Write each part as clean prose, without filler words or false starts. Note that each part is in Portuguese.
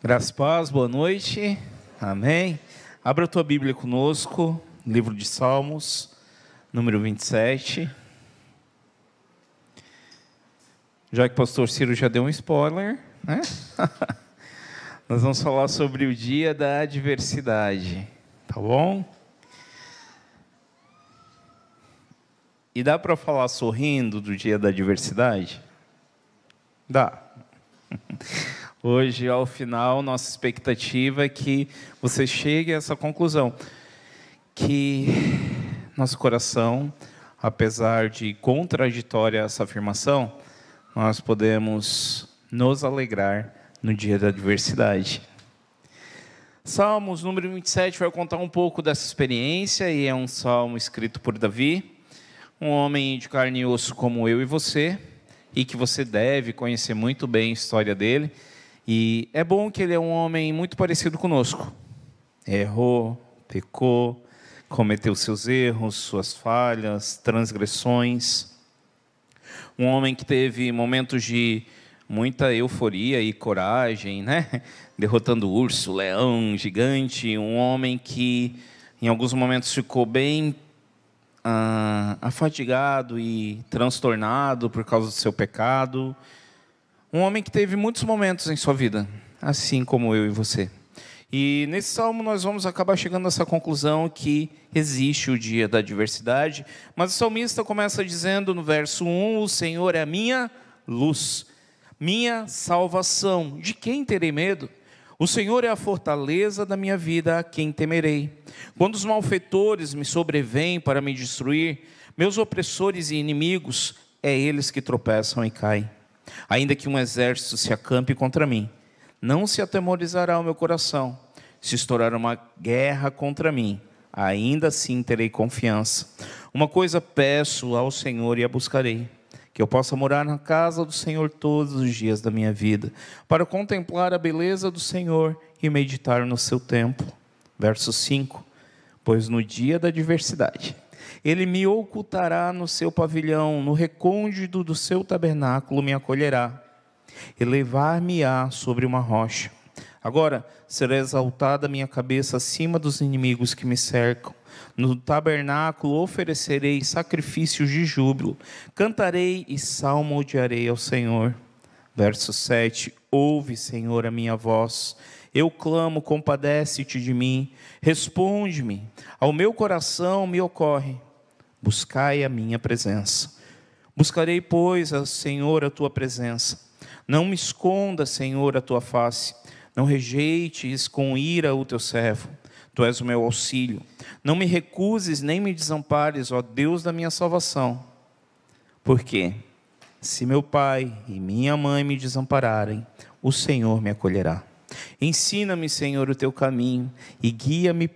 Graças e paz, boa noite, amém. Abra a tua Bíblia conosco, livro de Salmos, número 27. Já que o pastor Ciro já deu um spoiler, né? Nós vamos falar sobre o dia da adversidade, tá bom? E dá para falar sorrindo do dia da adversidade? Dá. Hoje, ao final, nossa expectativa é que você chegue a essa conclusão, que nosso coração, apesar de contraditória essa afirmação, nós podemos nos alegrar no dia da adversidade. Salmos número 27 vai contar um pouco dessa experiência, e é um salmo escrito por Davi, um homem de carne e osso como eu e você, e que você deve conhecer muito bem a história dele. E é bom que ele é um homem muito parecido conosco. Errou, pecou, cometeu seus erros, suas falhas, transgressões. Um homem que teve momentos de muita euforia e coragem, né? Derrotando urso, leão, gigante. Um homem que em alguns momentos ficou bem afadigado e transtornado por causa do seu pecado. Um homem que teve muitos momentos em sua vida, assim como eu e você. E nesse salmo nós vamos acabar chegando a essa conclusão que existe o dia da adversidade. Mas o salmista começa dizendo no verso 1, o Senhor é a minha luz, minha salvação, de quem terei medo? O Senhor é a fortaleza da minha vida, a quem temerei? Quando os malfeitores me sobrevêm para me destruir, meus opressores e inimigos, é eles que tropeçam e caem. Ainda que um exército se acampe contra mim, não se atemorizará o meu coração. Se estourar uma guerra contra mim, ainda assim terei confiança. Uma coisa peço ao Senhor e a buscarei, que eu possa morar na casa do Senhor todos os dias da minha vida, para contemplar a beleza do Senhor e meditar no seu templo. Verso 5, pois no dia da adversidade, Ele me ocultará no seu pavilhão, no recôndito do seu tabernáculo me acolherá. Elevar-me-á sobre uma rocha. Agora será exaltada a minha cabeça acima dos inimigos que me cercam. No tabernáculo oferecerei sacrifícios de júbilo. Cantarei e salmodiarei ao Senhor. Verso 7. Ouve, Senhor, a minha voz. Eu clamo, compadece-te de mim. Responde-me. Ao meu coração me ocorre. Buscai a minha presença. Buscarei, pois, Senhor, a tua presença. Não me esconda, Senhor, a tua face. Não rejeites com ira o teu servo. Tu és o meu auxílio. Não me recuses nem me desampares, ó Deus da minha salvação. Porque se meu pai e minha mãe me desampararem, o Senhor me acolherá. Ensina-me, Senhor, o teu caminho e guia-me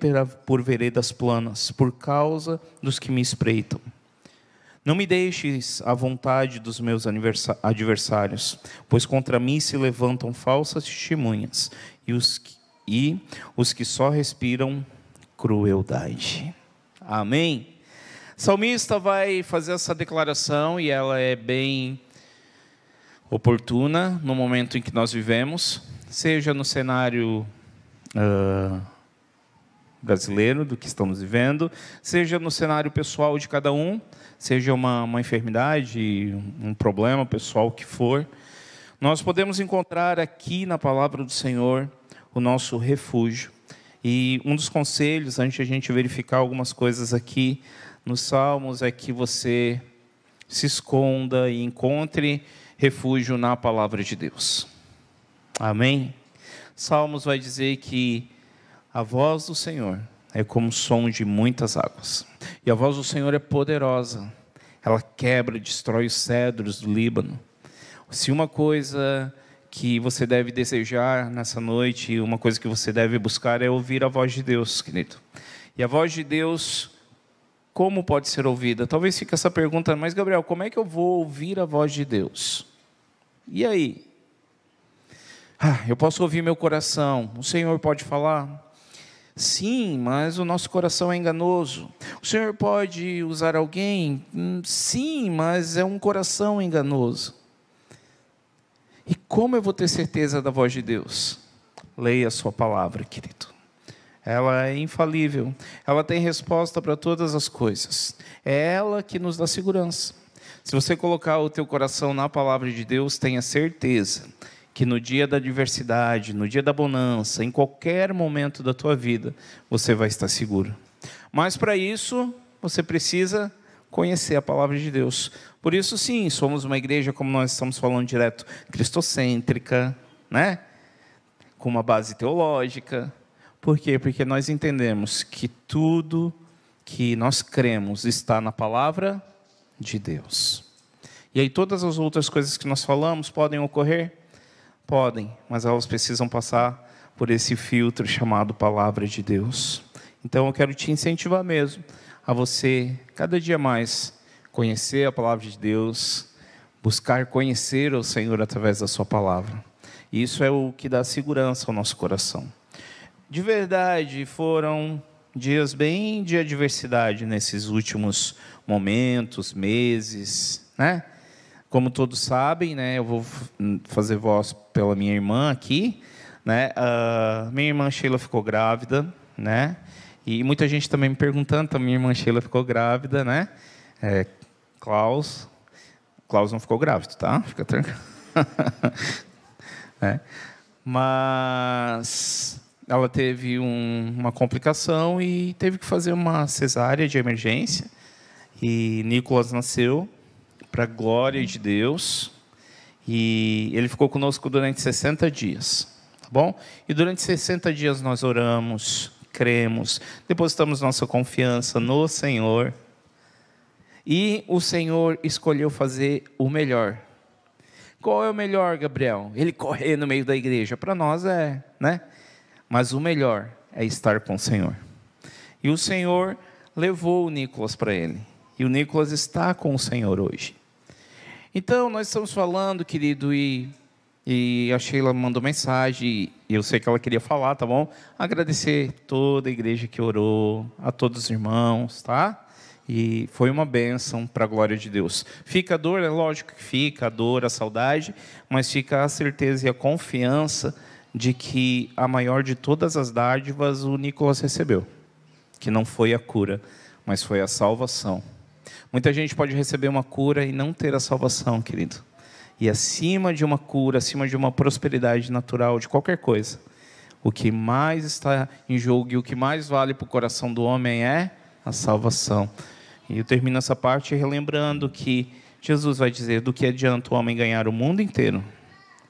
por veredas planas, por causa dos que me espreitam. Não me deixes à vontade dos meus adversários, pois contra mim se levantam falsas testemunhas e os que só respiram crueldade. Amém? O salmista vai fazer essa declaração e ela é bem oportuna no momento em que nós vivemos, seja no cenário brasileiro do que estamos vivendo, seja no cenário pessoal de cada um, seja uma enfermidade, um problema pessoal que for. Nós podemos encontrar aqui na palavra do Senhor o nosso refúgio. E um dos conselhos, antes de a gente verificar algumas coisas aqui nos Salmos, é que você se esconda e encontre refúgio na palavra de Deus. Amém? Salmos vai dizer que a voz do Senhor é como o som de muitas águas. E a voz do Senhor é poderosa. Ela quebra, destrói os cedros do Líbano. Se uma coisa que você deve desejar nessa noite, uma coisa que você deve buscar é ouvir a voz de Deus, querido. E a voz de Deus, como pode ser ouvida? Talvez fique essa pergunta, mas Gabriel, como é que eu vou ouvir a voz de Deus? E aí? Eu posso ouvir meu coração. O Senhor pode falar? Sim, mas o nosso coração é enganoso. O Senhor pode usar alguém? Sim, mas é um coração enganoso. E como eu vou ter certeza da voz de Deus? leia a sua palavra, querido. Ela é infalível. Ela tem resposta para todas as coisas. É ela que nos dá segurança. Se você colocar o teu coração na palavra de Deus, tenha certeza que no dia da adversidade, no dia da bonança, em qualquer momento da tua vida, você vai estar seguro. Mas para isso, você precisa conhecer a palavra de Deus. Por isso, sim, somos uma igreja, como nós estamos falando direto, cristocêntrica, né? Com uma base teológica. Por quê? Porque nós entendemos que tudo que nós cremos está na palavra de Deus. E aí todas as outras coisas que nós falamos podem ocorrer? Podem, mas elas precisam passar por esse filtro chamado palavra de Deus. Então eu quero te incentivar mesmo a você, cada dia mais, conhecer a palavra de Deus, buscar conhecer o Senhor através da sua palavra. E isso é o que dá segurança ao nosso coração. De verdade, foram dias bem de adversidade nesses últimos momentos, meses, né? Como todos sabem, né? Eu vou fazer voz pela minha irmã aqui, né? Minha irmã Sheila ficou grávida, né? E muita gente também me perguntando, minha irmã Sheila ficou grávida, né? Klaus não ficou grávido, tá? Fica tranquilo. Mas ela teve uma complicação e teve que fazer uma cesárea de emergência. E Nicolas nasceu, para a glória de Deus. E ele ficou conosco durante 60 dias. Tá bom? E durante 60 dias nós oramos, cremos, depositamos nossa confiança no Senhor. E o Senhor escolheu fazer o melhor. Qual é o melhor, Gabriel? Ele correr no meio da igreja. Para nós é, né? Mas o melhor é estar com o Senhor. E o Senhor levou o Nicolas para ele. E o Nicolas está com o Senhor hoje. Então, nós estamos falando, querido, e a Sheila mandou mensagem, e eu sei que ela queria falar, tá bom? Agradecer toda a igreja que orou, a todos os irmãos, tá? E foi uma bênção para a glória de Deus. Fica a dor, é lógico que fica a dor, a saudade, mas fica a certeza e a confiança de que a maior de todas as dádivas o Nicolas recebeu. Que não foi a cura, mas foi a salvação. Muita gente pode receber uma cura e não ter a salvação, querido. E acima de uma cura, acima de uma prosperidade natural, de qualquer coisa, o que mais está em jogo e o que mais vale para o coração do homem é a salvação. E eu termino essa parte relembrando que Jesus vai dizer: do que adianta o homem ganhar o mundo inteiro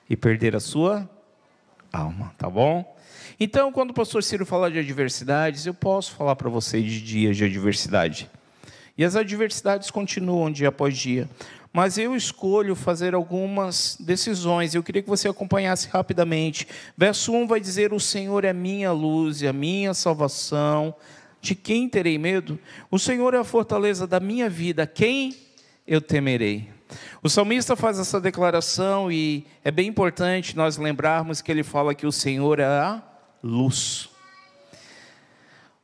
e perder a sua alma, tá bom? Então, quando o pastor Ciro fala de adversidades, eu posso falar para você de dias de adversidade. E as adversidades continuam dia após dia. Mas eu escolho fazer algumas decisões. Eu queria que você acompanhasse rapidamente. Verso 1 vai dizer: o Senhor é minha luz e a minha salvação. De quem terei medo? O Senhor é a fortaleza da minha vida. Quem eu temerei? O salmista faz essa declaração e é bem importante nós lembrarmos que ele fala que o Senhor é a luz.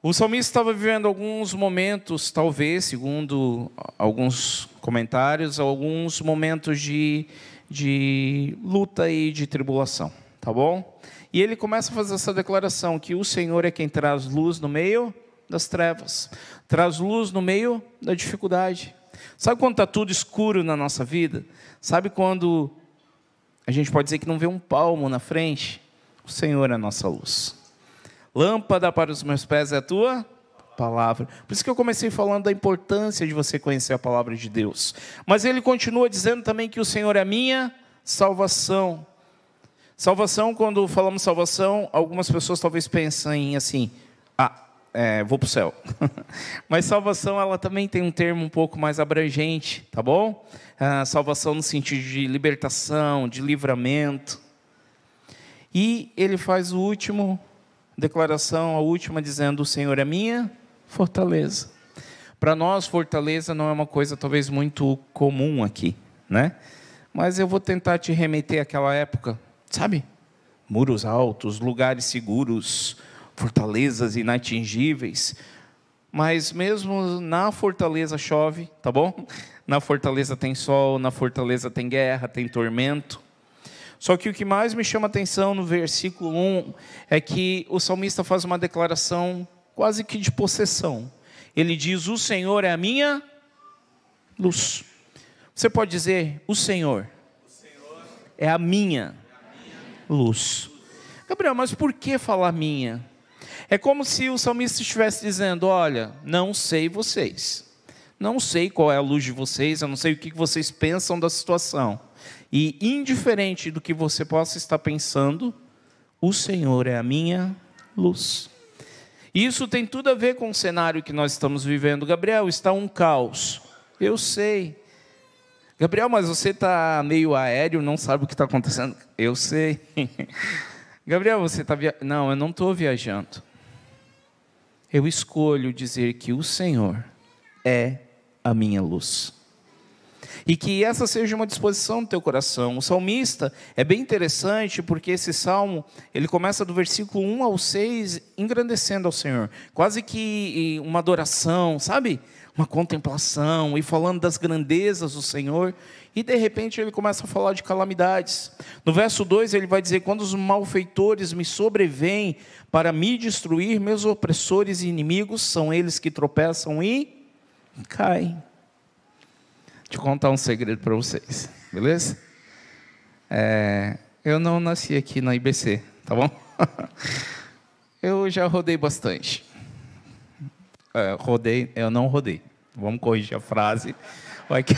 O salmista estava vivendo alguns momentos, talvez, segundo alguns comentários, alguns momentos de luta e de tribulação, tá bom? E ele começa a fazer essa declaração, que o Senhor é quem traz luz no meio das trevas, traz luz no meio da dificuldade. Sabe quando está tudo escuro na nossa vida? Sabe quando a gente pode dizer que não vê um palmo na frente? O Senhor é a nossa luz. Lâmpada para os meus pés é a tua palavra. Por isso que eu comecei falando da importância de você conhecer a palavra de Deus. Mas ele continua dizendo também que o Senhor é a minha salvação. Salvação, quando falamos salvação, algumas pessoas talvez pensem assim: vou para o céu. Mas salvação, ela também tem um termo um pouco mais abrangente, tá bom? Salvação no sentido de libertação, de livramento. E ele faz a última dizendo: o Senhor é minha fortaleza. Para nós, fortaleza não é uma coisa talvez muito comum aqui, né? Mas eu vou tentar te remeter àquela época, sabe? Muros altos, lugares seguros, fortalezas inatingíveis. Mas mesmo na fortaleza chove, tá bom? Na fortaleza tem sol, na fortaleza tem guerra, tem tormento. Só que o que mais me chama a atenção no versículo 1 é que o salmista faz uma declaração quase que de possessão. Ele diz: o Senhor é a minha luz. Você pode dizer: o Senhor é a minha luz. Gabriel, mas por que falar minha? É como se o salmista estivesse dizendo: olha, não sei vocês. Não sei qual é a luz de vocês, eu não sei o que vocês pensam da situação. E indiferente do que você possa estar pensando, o Senhor é a minha luz. E isso tem tudo a ver com o cenário que nós estamos vivendo. Gabriel, está um caos. Eu sei. Gabriel, mas você está meio aéreo, não sabe o que está acontecendo. Eu sei. Gabriel, você está viajando? Não, eu não estou viajando. Eu escolho dizer que o Senhor é a minha luz. E que essa seja uma disposição do teu coração. O salmista é bem interessante, porque esse salmo, ele começa do versículo 1 ao 6, engrandecendo ao Senhor. Quase que uma adoração, sabe? Uma contemplação, e falando das grandezas do Senhor. E de repente ele começa a falar de calamidades. No verso 2 ele vai dizer: quando os malfeitores me sobrevêm para me destruir, meus opressores e inimigos, são eles que tropeçam e caem. Deixa eu contar um segredo para vocês, beleza? Eu não nasci aqui na IBC, tá bom? Eu já rodei bastante. Eu não rodei. Vamos corrigir a frase. Vai que...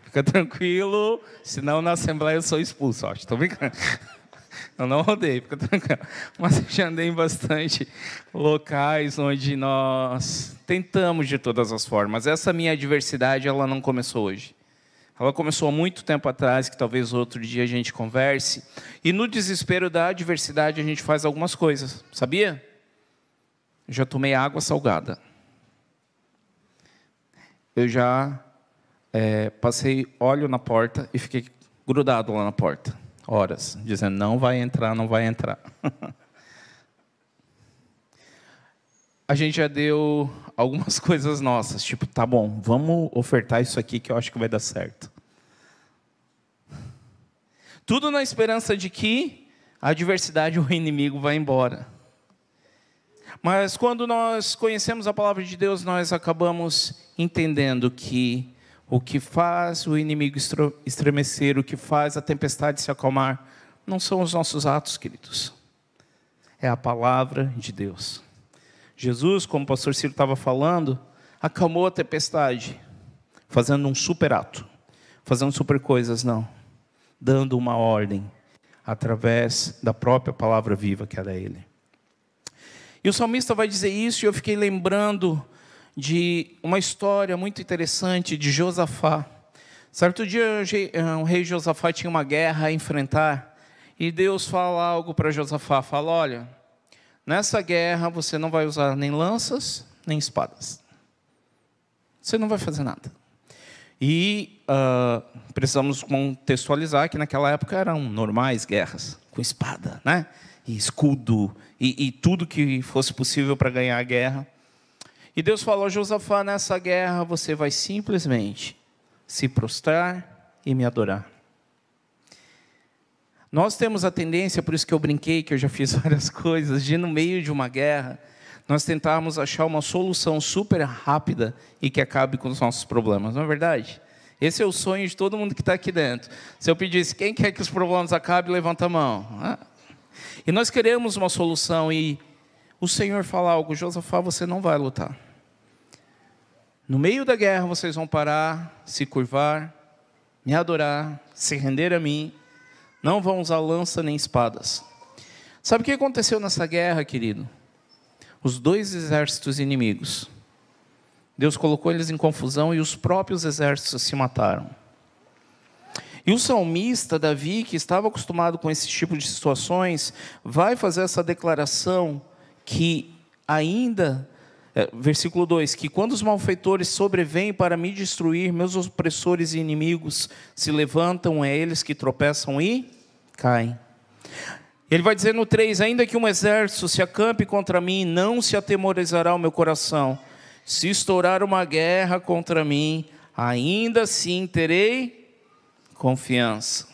Fica tranquilo, senão na Assembleia eu sou expulso, acho. Estou brincando. Eu não rodei, fica tranquilo. Mas eu já andei em bastante locais onde nós tentamos de todas as formas. Essa minha adversidade, ela não começou hoje. Ela começou há muito tempo atrás, que talvez outro dia a gente converse. E no desespero da adversidade a gente faz algumas coisas, sabia? Eu já tomei água salgada. Eu já passei óleo na porta e fiquei grudado lá na porta. Horas, dizendo: não vai entrar, não vai entrar. A gente já deu algumas coisas nossas, tipo, tá bom, vamos ofertar isso aqui que eu acho que vai dar certo. Tudo na esperança de que a adversidade, o inimigo vai embora. Mas quando nós conhecemos a palavra de Deus, nós acabamos entendendo que o que faz o inimigo estremecer, o que faz a tempestade se acalmar, não são os nossos atos, queridos. É a palavra de Deus. Jesus, como o pastor Ciro estava falando, acalmou a tempestade, fazendo um super ato, fazendo super coisas, não. Dando uma ordem, através da própria palavra viva que era Ele. E o salmista vai dizer isso, e eu fiquei lembrando de uma história muito interessante de Josafá. Certo dia, o rei Josafá tinha uma guerra a enfrentar, e Deus fala algo para Josafá, fala: olha, nessa guerra você não vai usar nem lanças, nem espadas. Você não vai fazer nada. E precisamos contextualizar que naquela época eram normais guerras, com espada, né? E escudo, e tudo que fosse possível para ganhar a guerra. E Deus falou a Josafá: nessa guerra você vai simplesmente se prostrar e me adorar. Nós temos a tendência, por isso que eu brinquei, que eu já fiz várias coisas, de no meio de uma guerra, nós tentarmos achar uma solução super rápida e que acabe com os nossos problemas, não é verdade? Esse é o sonho de todo mundo que está aqui dentro. Se eu pedisse: quem quer que os problemas acabem, levanta a mão. E nós queremos uma solução, e o Senhor fala algo: Josafá, você não vai lutar. No meio da guerra vocês vão parar, se curvar, me adorar, se render a mim. Não vão usar lança nem espadas. Sabe o que aconteceu nessa guerra, querido? Os dois exércitos inimigos, Deus colocou eles em confusão e os próprios exércitos se mataram. E o salmista Davi, que estava acostumado com esse tipo de situações, vai fazer essa declaração que ainda... versículo 2, que quando os malfeitores sobrevêm para me destruir, meus opressores e inimigos se levantam, é eles que tropeçam e caem. Ele vai dizer no 3, ainda que um exército se acampe contra mim, não se atemorizará o meu coração. Se estourar uma guerra contra mim, ainda assim terei confiança.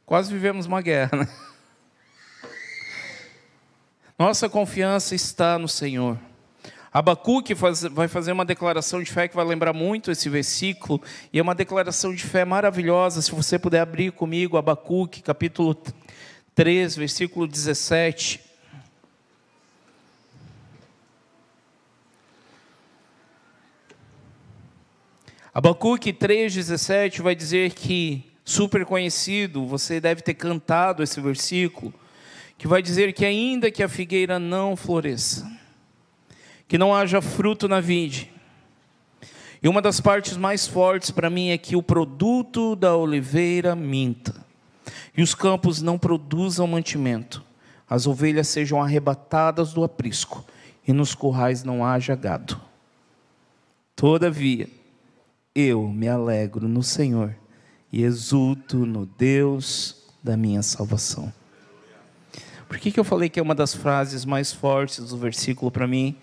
Quase vivemos uma guerra, né? Nossa confiança está no Senhor. Abacuque vai fazer uma declaração de fé que vai lembrar muito esse versículo, e é uma declaração de fé maravilhosa. Se você puder abrir comigo, Abacuque, capítulo 3, versículo 17. Abacuque 3,17 vai dizer que, super conhecido, você deve ter cantado esse versículo, que vai dizer que ainda que a figueira não floresça, que não haja fruto na vide, e uma das partes mais fortes para mim é que o produto da oliveira minta, e os campos não produzam mantimento, as ovelhas sejam arrebatadas do aprisco, e nos currais não haja gado. Todavia, eu me alegro no Senhor, e exulto no Deus da minha salvação. Por que eu falei que é uma das frases mais fortes do versículo para mim?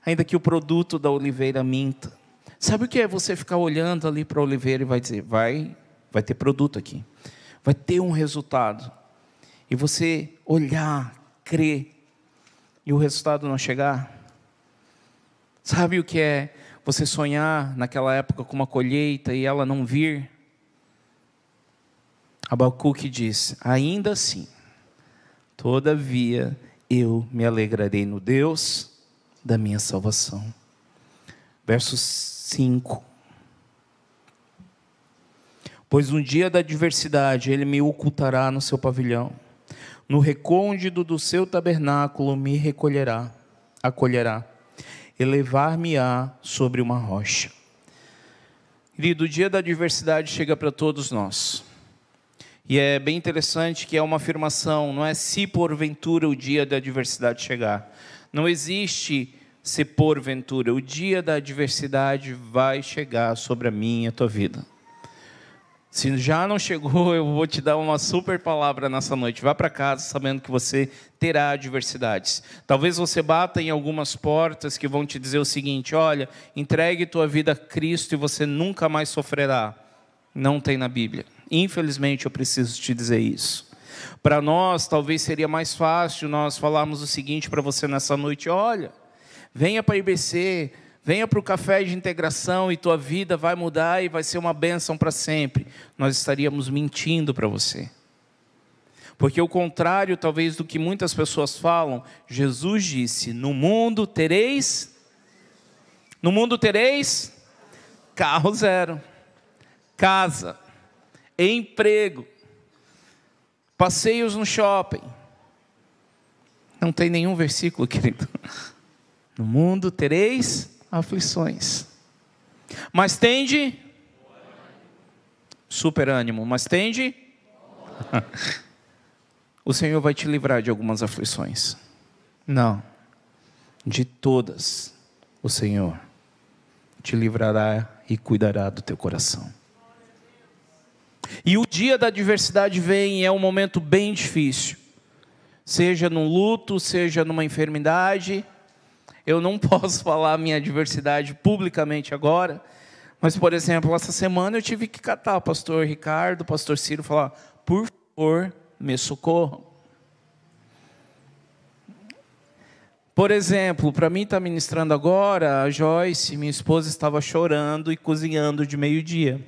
Ainda que o produto da oliveira minta. Sabe o que é você ficar olhando ali para a oliveira e vai dizer, vai ter produto aqui. Vai ter um resultado. E você olhar, crer, e o resultado não chegar? Sabe o que é você sonhar naquela época com uma colheita e ela não vir? Abacuque diz, ainda assim, todavia eu me alegrarei no Deus da minha salvação. Verso 5. Pois no dia da adversidade ele me ocultará no seu pavilhão, no recôndito do seu tabernáculo me acolherá, elevar-me-á sobre uma rocha. Querido, o dia da adversidade chega para todos nós. E é bem interessante que é uma afirmação, não é se porventura o dia da adversidade chegar. Não existe se porventura, o dia da adversidade vai chegar sobre a minha e a tua vida. Se já não chegou, eu vou te dar uma super palavra nessa noite. Vá para casa sabendo que você terá adversidades. Talvez você bata em algumas portas que vão te dizer o seguinte, olha, entregue tua vida a Cristo e você nunca mais sofrerá. Não tem na Bíblia. Infelizmente eu preciso te dizer isso. Para nós talvez seria mais fácil nós falarmos o seguinte para você nessa noite, olha, venha para a IBC, venha para o café de integração e tua vida vai mudar e vai ser uma bênção para sempre. Nós estaríamos mentindo para você. Porque o contrário talvez do que muitas pessoas falam, Jesus disse, no mundo tereis carro zero, casa, emprego, passeios no shopping. Não tem nenhum versículo, querido. No mundo tereis aflições, mas tende super ânimo, mas tende o Senhor vai te livrar de algumas aflições. Não, de todas o Senhor te livrará e cuidará do teu coração. E o dia da adversidade vem e é um momento bem difícil. Seja num luto, seja numa enfermidade. Eu não posso falar a minha adversidade publicamente agora. Mas, por exemplo, essa semana eu tive que catar o pastor Ricardo, o pastor Ciro, falar, por favor, me socorram. Por exemplo, para mim estar ministrando agora, a Joyce, minha esposa, estava chorando e cozinhando de meio-dia.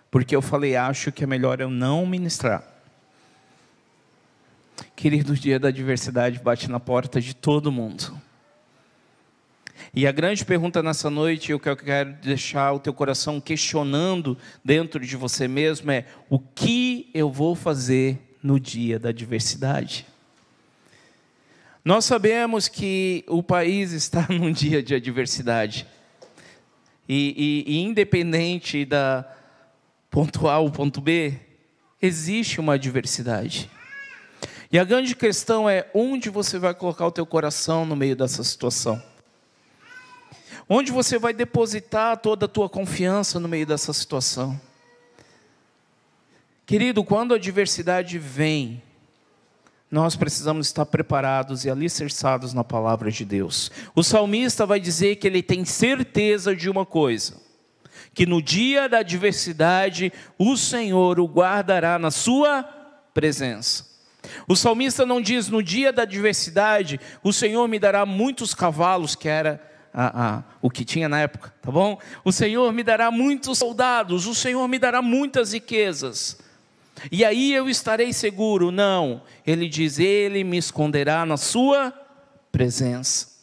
Porque eu falei, acho que é melhor eu não ministrar. Querido, o dia da adversidade bate na porta de todo mundo. E a grande pergunta nessa noite, o que eu quero deixar o teu coração questionando dentro de você mesmo é, o que eu vou fazer no dia da adversidade? Nós sabemos que o país está num dia de adversidade. E independente da ponto A ou ponto B, existe uma adversidade. E a grande questão é, onde você vai colocar o teu coração no meio dessa situação? Onde você vai depositar toda a tua confiança no meio dessa situação? Querido, quando a adversidade vem, nós precisamos estar preparados e alicerçados na palavra de Deus. O salmista vai dizer que ele tem certeza de uma coisa. que no dia da adversidade o Senhor o guardará na sua presença. O salmista não diz: no dia da adversidade o Senhor me dará muitos cavalos, que era o que tinha na época, tá bom? O Senhor me dará muitos soldados, o Senhor me dará muitas riquezas, e aí eu estarei seguro. Não, ele diz: ele me esconderá na sua presença.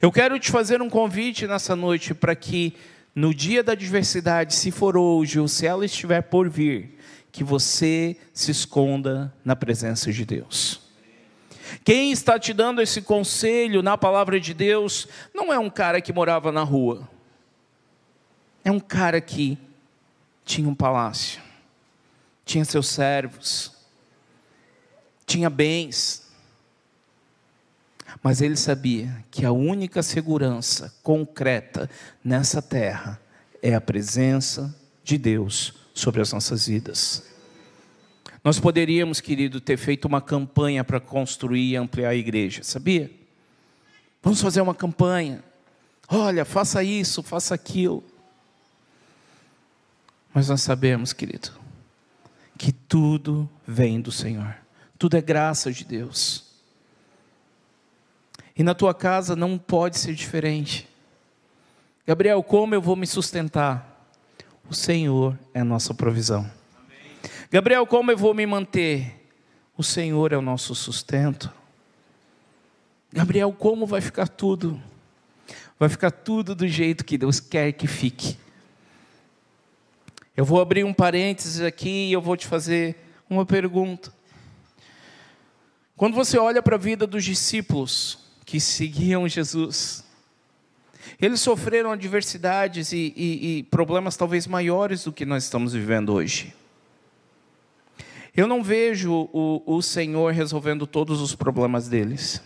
Eu quero te fazer um convite nessa noite para que no dia da adversidade, se for hoje ou se ela estiver por vir, que você se esconda na presença de Deus. Quem está te dando esse conselho na palavra de Deus não é um cara que morava na rua. É um cara que tinha um palácio, tinha seus servos, tinha bens. Mas ele sabia que a única segurança concreta nessa terra é a presença de Deus sobre as nossas vidas. Nós poderíamos, querido, ter feito uma campanha para construir e ampliar a igreja, sabia? Vamos fazer uma campanha. Olha, faça isso, faça aquilo. Mas nós sabemos, querido, que tudo vem do Senhor. Tudo é graça de Deus. E na tua casa não pode ser diferente. Gabriel, como eu vou me sustentar? O Senhor é a nossa provisão. Gabriel, como eu vou me manter? O Senhor é o nosso sustento. Gabriel, como vai ficar tudo? Vai ficar tudo do jeito que Deus quer que fique. Eu vou abrir um parênteses aqui e eu vou te fazer uma pergunta. Quando você olha para a vida dos discípulos que seguiam Jesus, eles sofreram adversidades e problemas talvez maiores do que nós estamos vivendo hoje. Eu não vejo o Senhor resolvendo todos os problemas deles,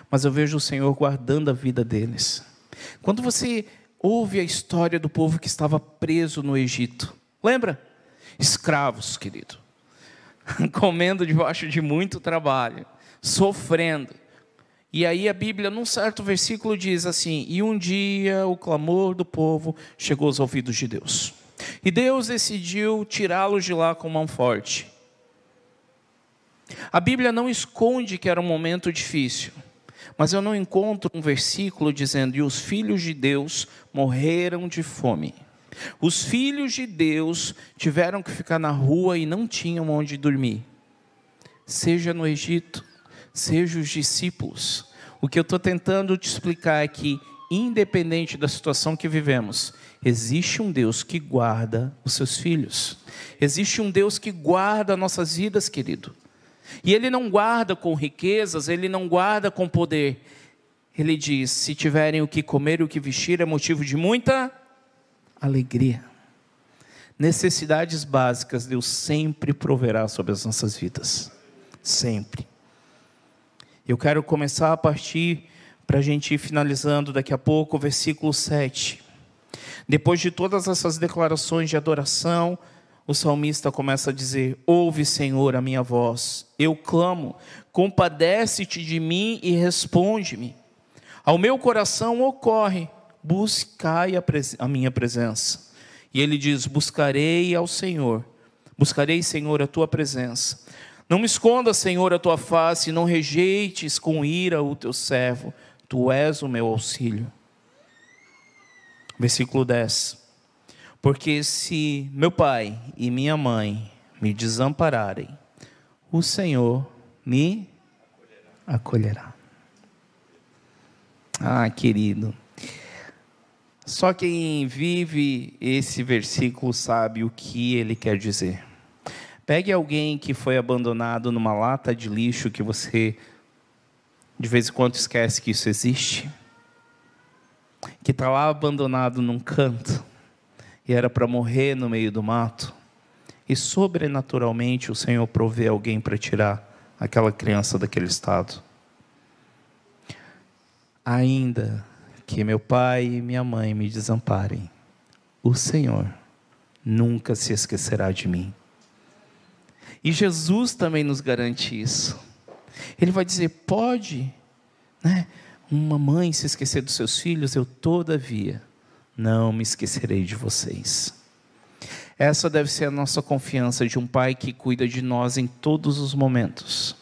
mas eu vejo o Senhor guardando a vida deles. Quando você ouve a história do povo que estava preso no Egito, lembra? Escravos, querido, comendo debaixo de muito trabalho, sofrendo. E aí a Bíblia, num certo versículo, diz assim: e um dia o clamor do povo chegou aos ouvidos de Deus, e Deus decidiu tirá-los de lá com mão forte. A Bíblia não esconde que era um momento difícil, mas eu não encontro um versículo dizendo: e os filhos de Deus morreram de fome. Os filhos de Deus tiveram que ficar na rua e não tinham onde dormir. Seja no Egito, seja os discípulos. O que eu estou tentando te explicar é que, independente da situação que vivemos, existe um Deus que guarda os seus filhos. Existe um Deus que guarda nossas vidas, querido. E Ele não guarda com riquezas, Ele não guarda com poder. Ele diz: se tiverem o que comer e o que vestir, é motivo de muita alegria. Necessidades básicas Deus sempre proverá sobre as nossas vidas. Sempre. Eu quero começar a partir, para a gente ir finalizando daqui a pouco, o versículo 7. Depois de todas essas declarações de adoração, o salmista começa a dizer: ouve, Senhor, a minha voz, eu clamo, compadece-te de mim e responde-me. Ao meu coração ocorre, buscai a minha presença. E ele diz: buscarei ao Senhor, buscarei, Senhor, a tua presença. Não me esconda, Senhor, a tua face, não rejeites com ira o teu servo, tu és o meu auxílio. Versículo 10. Porque se meu pai e minha mãe me desampararem, o Senhor me acolherá. Ah, querido, só quem vive esse versículo sabe o que ele quer dizer. Pegue alguém que foi abandonado numa lata de lixo, que você de vez em quando esquece que isso existe, que está lá abandonado num canto, e era para morrer no meio do mato, e sobrenaturalmente o Senhor provê alguém para tirar aquela criança daquele estado. Ainda que meu pai e minha mãe me desamparem, o Senhor nunca se esquecerá de mim. E Jesus também nos garante isso. Ele vai dizer: pode, né, uma mãe se esquecer dos seus filhos, eu todavia não me esquecerei de vocês. Essa deve ser a nossa confiança de um Pai que cuida de nós em todos os momentos.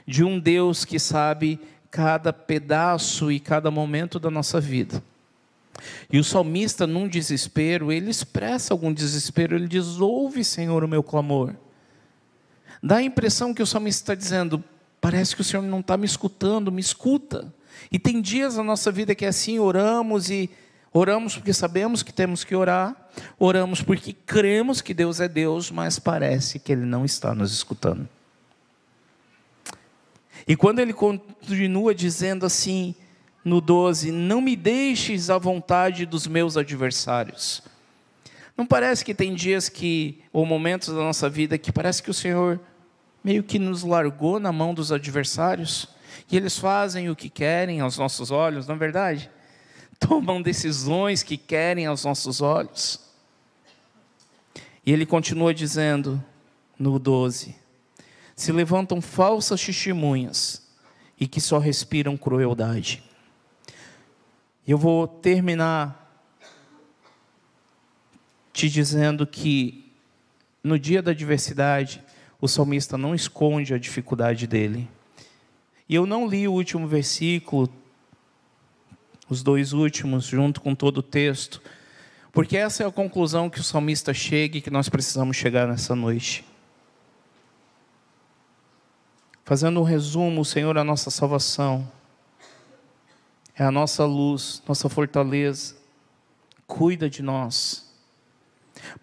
De um Deus que sabe cada pedaço e cada momento da nossa vida. E o salmista, num desespero, ele expressa algum desespero, ele diz: ouve, Senhor, o meu clamor. Dá a impressão que o salmista está dizendo: parece que o Senhor não está me escutando, me escuta. E tem dias na nossa vida que é assim, oramos porque sabemos que temos que orar, oramos porque cremos que Deus é Deus, mas parece que Ele não está nos escutando. E quando ele continua dizendo assim, no 12, não me deixes à vontade dos meus adversários. Não parece que tem dias ou momentos da nossa vida que parece que o Senhor meio que nos largou na mão dos adversários? E eles fazem o que querem aos nossos olhos, não é verdade? Tomam decisões que querem aos nossos olhos. E ele continua dizendo, no 12, se levantam falsas testemunhas e que só respiram crueldade. E eu vou terminar te dizendo que no dia da adversidade, o salmista não esconde a dificuldade dele. E eu não li o último versículo, os dois últimos, junto com todo o texto, porque essa é a conclusão que o salmista chega e que nós precisamos chegar nessa noite. Fazendo um resumo, o Senhor é a nossa salvação, é a nossa luz, nossa fortaleza, cuida de nós.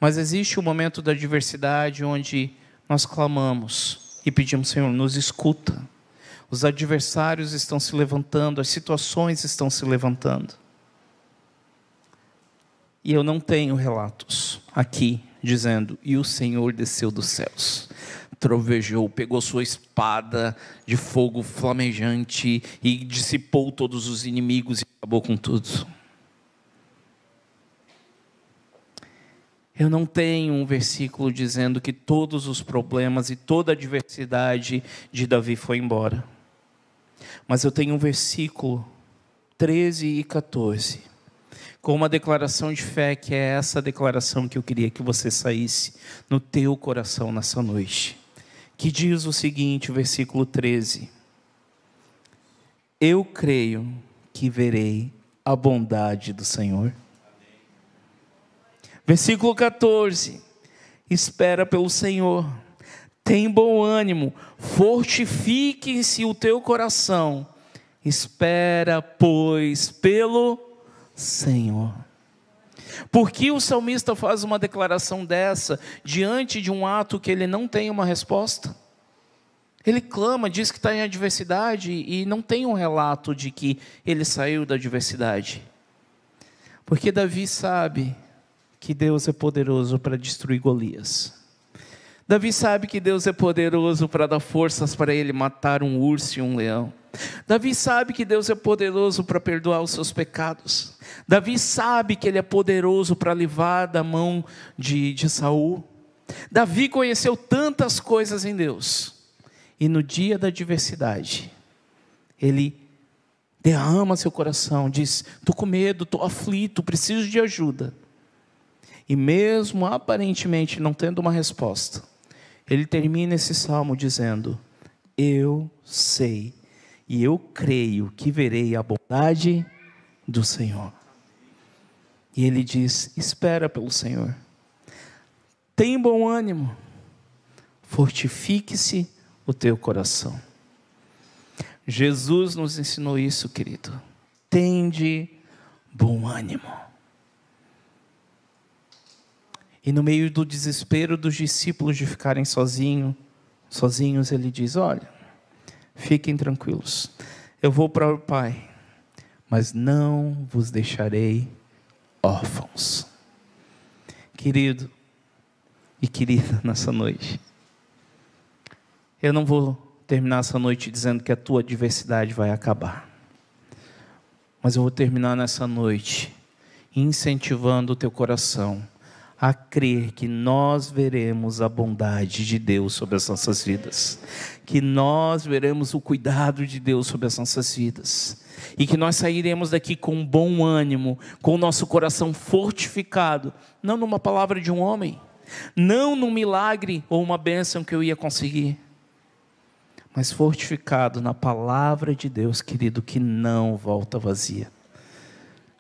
Mas existe um momento da adversidade onde nós clamamos e pedimos: Senhor, nos escuta. Os adversários estão se levantando, as situações estão se levantando. E eu não tenho relatos aqui dizendo: e o Senhor desceu dos céus, trovejou, pegou sua espada de fogo flamejante e dissipou todos os inimigos e acabou com tudo. Eu não tenho um versículo dizendo que todos os problemas e toda a adversidade de Davi foi embora. Mas eu tenho um versículo 13 e 14, com uma declaração de fé, que é essa declaração que eu queria que você saísse no teu coração nessa noite. Que diz o seguinte, o versículo 13: eu creio que verei a bondade do Senhor. Versículo 14: espera pelo Senhor, tem bom ânimo, fortifique-se o teu coração, espera, pois, pelo Senhor. Por que o salmista faz uma declaração dessa, diante de um ato que ele não tem uma resposta? Ele clama, diz que está em adversidade, e não tem um relato de que ele saiu da adversidade. Porque Davi sabe que Deus é poderoso para destruir Golias. Davi sabe que Deus é poderoso para dar forças para ele matar um urso e um leão. Davi sabe que Deus é poderoso para perdoar os seus pecados. Davi sabe que Ele é poderoso para livrar da mão de Saul. Davi conheceu tantas coisas em Deus. E no dia da adversidade, ele derrama seu coração, diz: estou com medo, estou aflito, preciso de ajuda. E mesmo aparentemente não tendo uma resposta, ele termina esse salmo dizendo: eu sei e eu creio que verei a bondade do Senhor. E ele diz: espera pelo Senhor, tem bom ânimo, fortifique-se o teu coração. Jesus nos ensinou isso, querido. Tende bom ânimo. E no meio do desespero dos discípulos de ficarem sozinhos, ele diz: olha, fiquem tranquilos, eu vou para o Pai, mas não vos deixarei órfãos. Querido e querida, nessa noite, eu não vou terminar essa noite dizendo que a tua adversidade vai acabar, mas eu vou terminar nessa noite incentivando o teu coração a crer que nós veremos a bondade de Deus sobre as nossas vidas, que nós veremos o cuidado de Deus sobre as nossas vidas, e que nós sairemos daqui com bom ânimo, com o nosso coração fortificado, não numa palavra de um homem, não num milagre ou uma bênção que eu ia conseguir, mas fortificado na palavra de Deus, querido, que não volta vazia.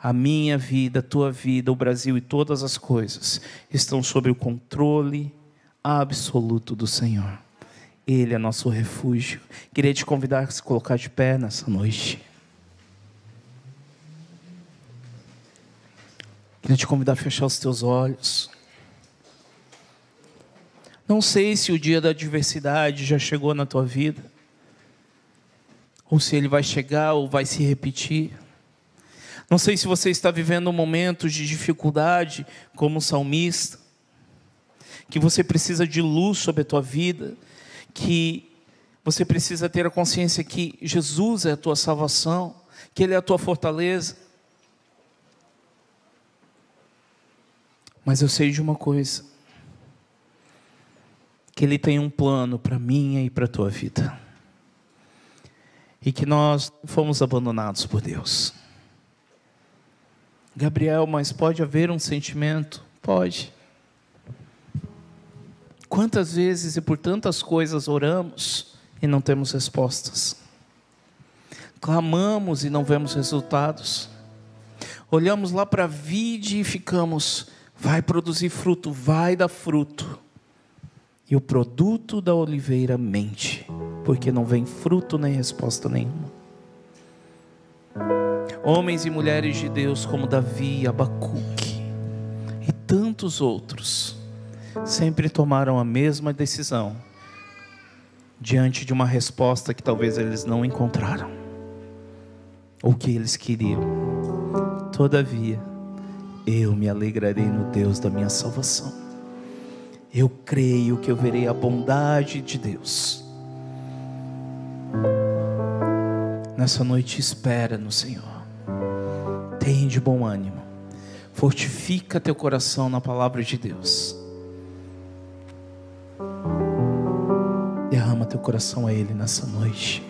A minha vida, a tua vida, o Brasil e todas as coisas estão sob o controle absoluto do Senhor. Ele é nosso refúgio. Queria te convidar a se colocar de pé nessa noite. Queria te convidar a fechar os teus olhos. Não sei se o dia da adversidade já chegou na tua vida, ou se ele vai chegar ou vai se repetir. Não sei se você está vivendo momentos de dificuldade, como o salmista, que você precisa de luz sobre a tua vida, que você precisa ter a consciência que Jesus é a tua salvação, que Ele é a tua fortaleza. Mas eu sei de uma coisa, que Ele tem um plano para a minha e para a tua vida, e que nós fomos abandonados por Deus. Gabriel, mas pode haver um sentimento? Pode. Quantas vezes e por tantas coisas oramos e não temos respostas? Clamamos e não vemos resultados. Olhamos lá para a vide e ficamos, vai produzir fruto, vai dar fruto. E o produto da oliveira mente, porque não vem fruto nem resposta nenhuma. Homens e mulheres de Deus como Davi, Abacuque e tantos outros sempre tomaram a mesma decisão diante de uma resposta que talvez eles não encontraram ou que eles queriam. Todavia, eu me alegrarei no Deus da minha salvação. Eu creio que eu verei a bondade de Deus. Nessa noite espera no Senhor. Tem de bom ânimo. Fortifica teu coração na palavra de Deus. Derrama teu coração a Ele nessa noite.